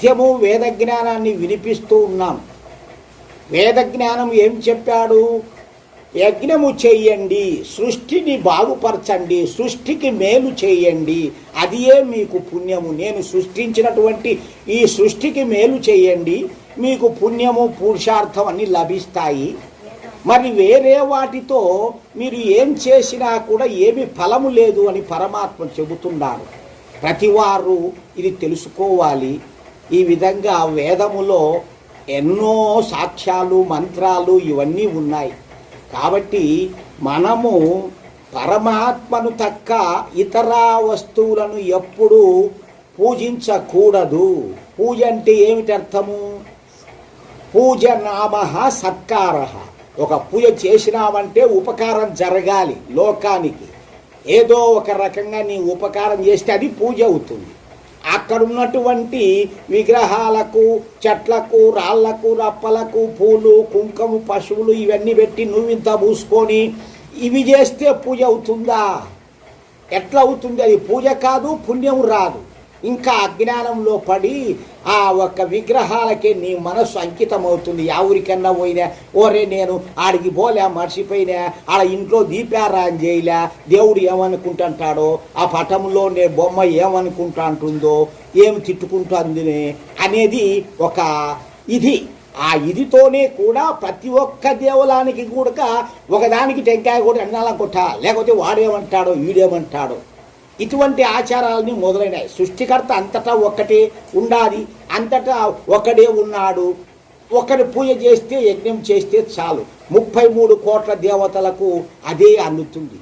నిత్యము వేద జ్ఞానాన్ని వినిపిస్తూ ఉన్నాం. వేద జ్ఞానం ఏం చెప్పాడు? యజ్ఞము చెయ్యండి, సృష్టిని బాగుపరచండి, సృష్టికి మేలు చేయండి, అదియే మీకు పుణ్యము. నేను సృష్టించినటువంటి ఈ సృష్టికి మేలు చేయండి, మీకు పుణ్యము పురుషార్థం అన్ని లభిస్తాయి. మరి వేరే వాటితో మీరు ఏం చేసినా కూడా ఏమి ఫలము లేదు అని పరమాత్మ చెబుతున్నాడు. ప్రతివారు ఇది తెలుసుకోవాలి. ఈ విధంగా వేదములో ఎన్నో సాక్ష్యాలు, మంత్రాలు ఇవన్నీ ఉన్నాయి. కాబట్టి మనము పరమాత్మను తక్క ఇతర వస్తువులను ఎప్పుడూ పూజించకూడదు. పూజ అంటే ఏమిటి అర్థము? పూజ నామ సత్కార. ఒక పూజ చేసినామంటే ఉపకారం జరగాలి లోకానికి. ఏదో ఒక రకంగా నీ ఉపకారం చేస్తే అది పూజ అవుతుంది. అక్కడ ఉన్నటువంటి విగ్రహాలకు, చెట్లకు, రాళ్లకు, రప్పలకు, పూలు, కుంకుమ, పశువులు ఇవన్నీ పెట్టి నువ్వింత పూసుకొని ఇవి చేస్తే పూజ అవుతుందా? ఎట్లా అవుతుంది? అది పూజ కాదు, పుణ్యం రాదు. ఇంకా అజ్ఞానంలో పడి ఆ ఒక్క విగ్రహాలకే నీ మనస్సు అంకితం అవుతుంది. ఎవరికన్నా పోయినా, ఓరే నేను ఆడికి పోలే, మర్చిపోయినా, ఆడ ఇంట్లో దీపారాయణ చేయలే, దేవుడు ఏమనుకుంటుంటాడో, ఆ పటంలో నేను బొమ్మ ఏమనుకుంటా అంటుందో, ఏమి తిట్టుకుంటుంది అనేది ఒక ఇది. ఆ ఇదితోనే కూడా ప్రతి ఒక్క దేవాలయానికి కూడా ఒకదానికి టెంకాయ కూడా అన్నాల కొట్ట, లేకపోతే వాడేమంటాడో వీడేమంటాడో, ఇటువంటి ఆచారాలని మొదలైనవి. సృష్టికర్త అంతటా ఒక్కటే ఉండాలి, అంతటా ఒకడే ఉన్నాడు. ఒకరి పూజ చేస్తే, యజ్ఞం చేస్తే చాలు. 33 కోట్ల దేవతలకు అదే అందుతుంది.